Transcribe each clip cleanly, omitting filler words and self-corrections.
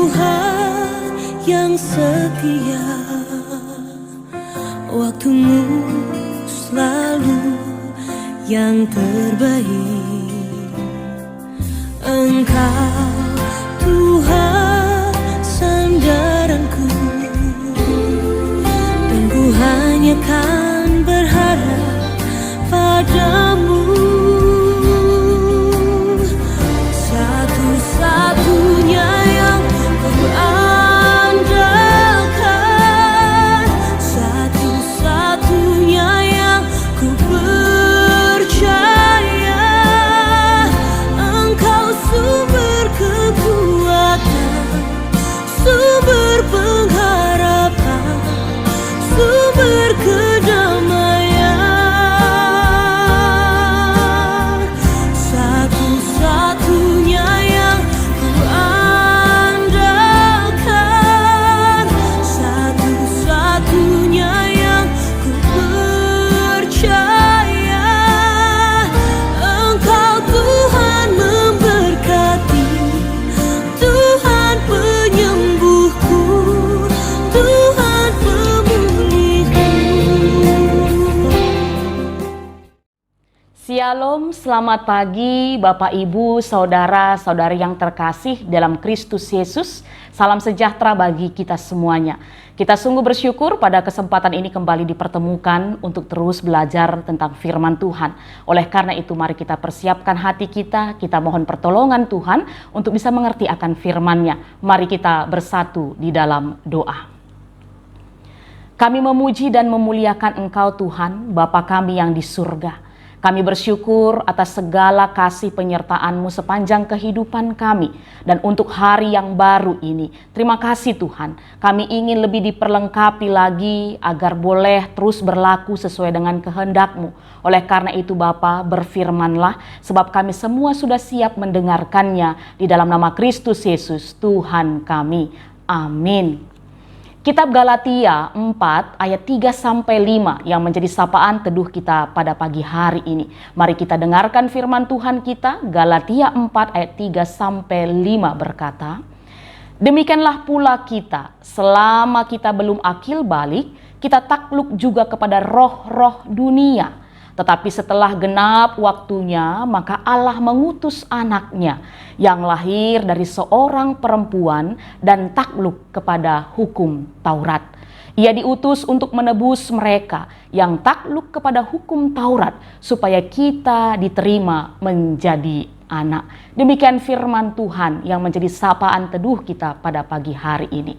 Tuhan yang setia, waktumu selalu yang terbaik. Engkau Tuhan sandaranku, dan ku hanya kan berharap padamu. Satu-satunya yang ku andalkan, satu-satunya yang ku percaya. Engkau sumber kekuatan, sumber pengharapan, sumber kedamaian. Satu-satunya yang ku andalkan, satu-satunya yang ku percaya. Engkau Tuhan memberkati, Tuhan penyembuhku, Tuhan pemulihku. Shalom, selamat pagi Bapak Ibu, Saudara-saudari yang terkasih dalam Kristus Yesus. Salam sejahtera bagi kita semuanya. Kita sungguh bersyukur pada kesempatan ini kembali dipertemukan untuk terus belajar tentang firman Tuhan. Oleh karena itu mari kita persiapkan hati kita mohon pertolongan Tuhan untuk bisa mengerti akan firman-Nya. Mari kita bersatu di dalam doa. Kami memuji dan memuliakan Engkau Tuhan, Bapa kami yang di surga. Kami bersyukur atas segala kasih penyertaan-Mu sepanjang kehidupan kami. Dan untuk hari yang baru ini, terima kasih Tuhan. Kami ingin lebih diperlengkapi lagi agar boleh terus berlaku sesuai dengan kehendak-Mu. Oleh karena itu Bapa, berfirmanlah, sebab kami semua sudah siap mendengarkannya. Di dalam nama Kristus Yesus, Tuhan kami. Amin. Kitab Galatia 4 ayat 3-5 yang menjadi sapaan teduh kita pada pagi hari ini. Mari kita dengarkan firman Tuhan kita. Galatia 4 ayat 3-5 berkata, demikianlah pula kita, selama kita belum akil balik, kita takluk juga kepada roh-roh dunia. Tetapi setelah genap waktunya, maka Allah mengutus anaknya yang lahir dari seorang perempuan dan takluk kepada hukum Taurat. Ia diutus untuk menebus mereka yang takluk kepada hukum Taurat, supaya kita diterima menjadi anak. Demikian firman Tuhan yang menjadi sapaan teduh kita pada pagi hari ini.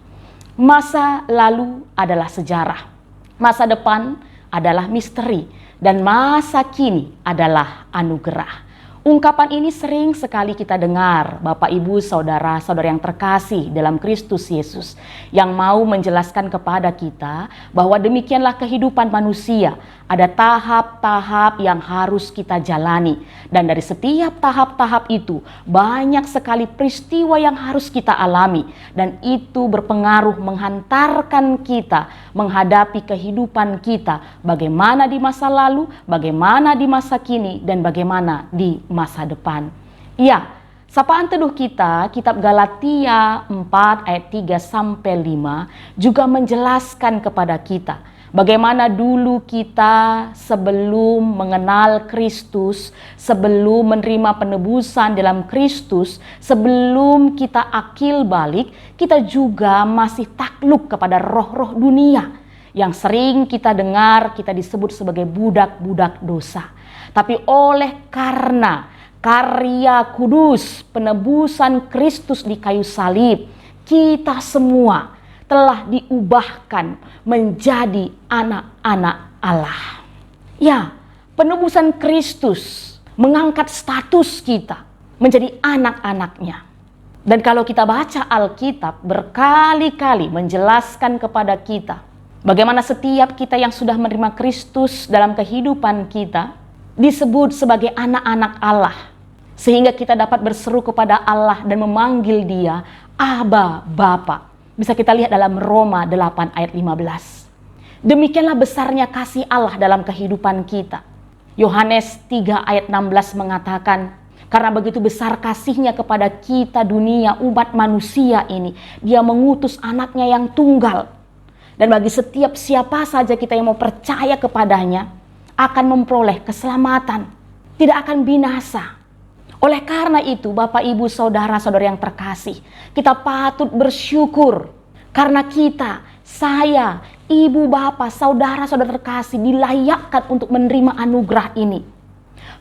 Masa lalu adalah sejarah, masa depan adalah misteri, dan masa kini adalah anugerah. Ungkapan ini sering sekali kita dengar, Bapak Ibu, Saudara-saudara yang terkasih dalam Kristus Yesus, yang mau menjelaskan kepada kita bahwa demikianlah kehidupan manusia. Ada tahap-tahap yang harus kita jalani, dan dari setiap tahap-tahap itu banyak sekali peristiwa yang harus kita alami, dan itu berpengaruh menghantarkan kita menghadapi kehidupan kita, bagaimana di masa lalu, bagaimana di masa kini, dan bagaimana di masa depan. Ya, sapaan teduh kita, kitab Galatia 4 ayat 3-5 juga menjelaskan kepada kita bagaimana dulu kita sebelum mengenal Kristus, sebelum menerima penebusan dalam Kristus, sebelum kita akil balik, kita juga masih takluk kepada roh-roh dunia yang sering kita dengar kita disebut sebagai budak-budak dosa. Tapi oleh karena karya kudus penebusan Kristus di kayu salib, kita semua telah diubahkan menjadi anak-anak Allah. Ya, penebusan Kristus mengangkat status kita menjadi anak-anaknya. Dan kalau kita baca Alkitab berkali-kali menjelaskan kepada kita bagaimana setiap kita yang sudah menerima Kristus dalam kehidupan kita disebut sebagai anak-anak Allah. Sehingga kita dapat berseru kepada Allah dan memanggil Dia Aba, Bapa. Bisa kita lihat dalam Roma 8 ayat 15. Demikianlah besarnya kasih Allah dalam kehidupan kita. Yohanes 3 ayat 16 mengatakan, Karena begitu besar kasih-Nya kepada kita dunia, umat manusia ini, Dia mengutus anaknya yang tunggal. Dan bagi setiap siapa saja kita yang mau percaya kepadanya, akan memperoleh keselamatan, tidak akan binasa. Oleh karena itu, Bapak, Ibu, Saudara-saudara yang terkasih, kita patut bersyukur karena kita, saya, Ibu, Bapak, Saudara-saudara terkasih dilayakkan untuk menerima anugerah ini.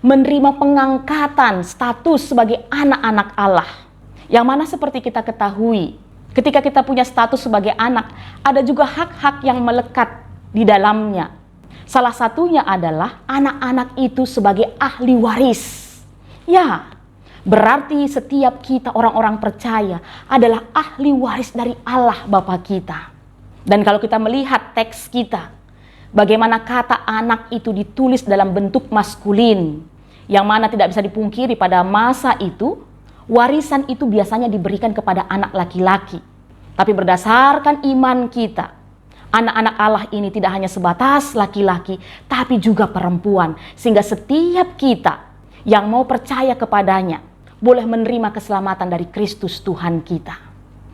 Menerima pengangkatan status sebagai anak-anak Allah. Yang mana seperti kita ketahui, ketika kita punya status sebagai anak, ada juga hak-hak yang melekat di dalamnya. Salah satunya adalah anak-anak itu sebagai ahli waris. Ya, berarti setiap kita orang-orang percaya adalah ahli waris dari Allah Bapa kita. Dan kalau kita melihat teks kita, bagaimana kata anak itu ditulis dalam bentuk maskulin, yang mana tidak bisa dipungkiri pada masa itu, warisan itu biasanya diberikan kepada anak laki-laki. Tapi berdasarkan iman kita, anak-anak Allah ini tidak hanya sebatas laki-laki, tapi juga perempuan. Sehingga setiap kita yang mau percaya kepadanya, boleh menerima keselamatan dari Kristus Tuhan kita.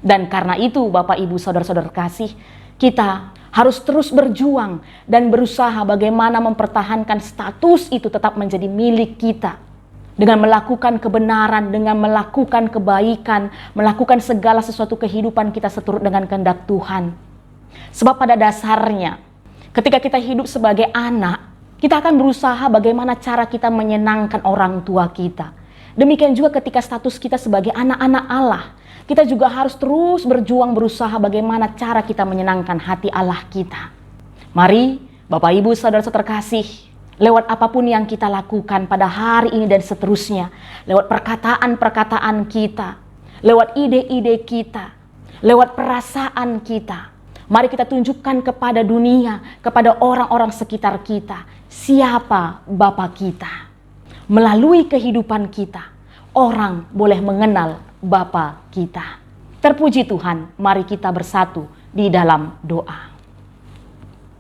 Dan karena itu Bapak, Ibu, Saudara-saudara kasih, kita harus terus berjuang dan berusaha bagaimana mempertahankan status itu tetap menjadi milik kita. Dengan melakukan kebenaran, dengan melakukan kebaikan, melakukan segala sesuatu kehidupan kita seturut dengan kehendak Tuhan. Sebab pada dasarnya, ketika kita hidup sebagai anak, kita akan berusaha bagaimana cara kita menyenangkan orang tua kita. Demikian juga ketika status kita sebagai anak-anak Allah, kita juga harus terus berjuang berusaha bagaimana cara kita menyenangkan hati Allah kita. Mari Bapak, Ibu, Saudara-saudara terkasih, lewat apapun yang kita lakukan pada hari ini dan seterusnya, lewat perkataan-perkataan kita, lewat ide-ide kita, lewat perasaan kita, mari kita tunjukkan kepada dunia, kepada orang-orang sekitar kita, siapa Bapa kita. Melalui kehidupan kita, orang boleh mengenal Bapa kita. Terpuji Tuhan, mari kita bersatu di dalam doa.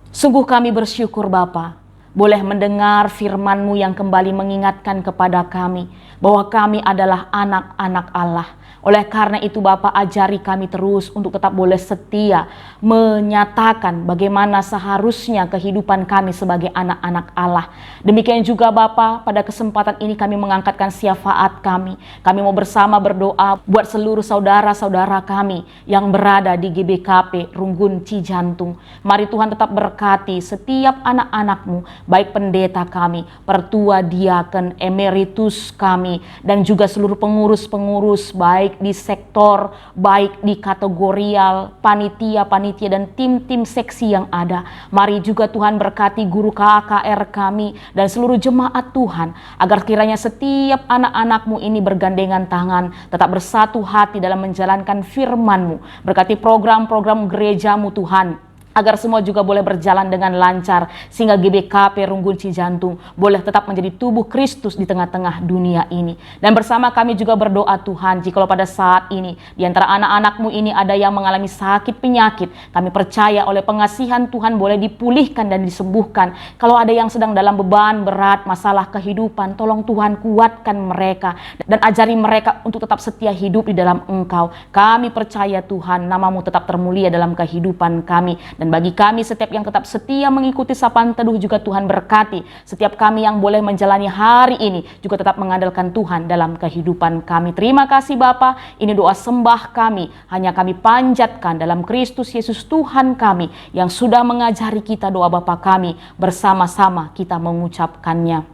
Sungguh kami bersyukur Bapa, boleh mendengar firman-Mu yang kembali mengingatkan kepada kami bahwa kami adalah anak-anak Allah. Oleh karena itu Bapa, ajari kami terus untuk tetap boleh setia menyatakan bagaimana seharusnya kehidupan kami sebagai anak-anak Allah. Demikian juga Bapa, pada kesempatan ini kami mengangkatkan syafaat kami. Kami mau bersama berdoa buat seluruh saudara-saudara kami yang berada di GBKP Runggun Cijantung. Mari Tuhan tetap berkati setiap anak-anak-Mu, baik pendeta kami, pertua diaken, emeritus kami, dan juga seluruh pengurus-pengurus baik di sektor, baik di kategorial, panitia-panitia dan tim-tim seksi yang ada. Mari juga Tuhan berkati guru KKR kami dan seluruh jemaat Tuhan, agar kiranya setiap anak-anak-Mu ini bergandengan tangan, tetap bersatu hati dalam menjalankan firman-Mu. Berkati program-program gereja-Mu Tuhan, agar semua juga boleh berjalan dengan lancar, sehingga GBKP Runggun Cijantung boleh tetap menjadi tubuh Kristus di tengah-tengah dunia ini. Dan bersama kami juga berdoa Tuhan, jikalau pada saat ini di antara anak-anak-Mu ini ada yang mengalami sakit penyakit, kami percaya oleh pengasihan Tuhan boleh dipulihkan dan disembuhkan. Kalau ada yang sedang dalam beban berat, masalah kehidupan, tolong Tuhan kuatkan mereka dan ajari mereka untuk tetap setia hidup di dalam Engkau. Kami percaya Tuhan, nama-Mu tetap termulia dalam kehidupan kami. Dan bagi kami setiap yang tetap setia mengikuti sapaan teduh juga Tuhan berkati. Setiap kami yang boleh menjalani hari ini juga tetap mengandalkan Tuhan dalam kehidupan kami. Terima kasih Bapa, ini doa sembah kami, hanya kami panjatkan dalam Kristus Yesus Tuhan kami yang sudah mengajari kita doa Bapa kami, bersama-sama kita mengucapkannya.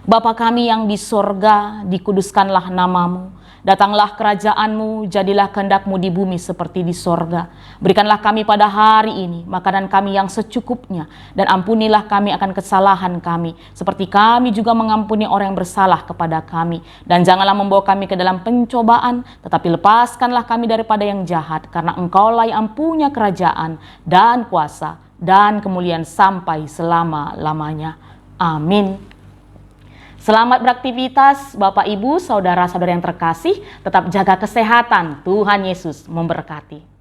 Bapa kami yang di sorga, dikuduskanlah nama-Mu. Datanglah kerajaan-Mu, jadilah kehendak-Mu di bumi seperti di sorga. Berikanlah kami pada hari ini makanan kami yang secukupnya, dan ampunilah kami akan kesalahan kami, seperti kami juga mengampuni orang yang bersalah kepada kami. Dan janganlah membawa kami ke dalam pencobaan, tetapi lepaskanlah kami daripada yang jahat, karena Engkau-lah yang punya kerajaan dan kuasa dan kemuliaan sampai selama-lamanya. Amin. Selamat beraktivitas Bapak, Ibu, Saudara-saudara yang terkasih. Tetap jaga kesehatan. Tuhan Yesus memberkati.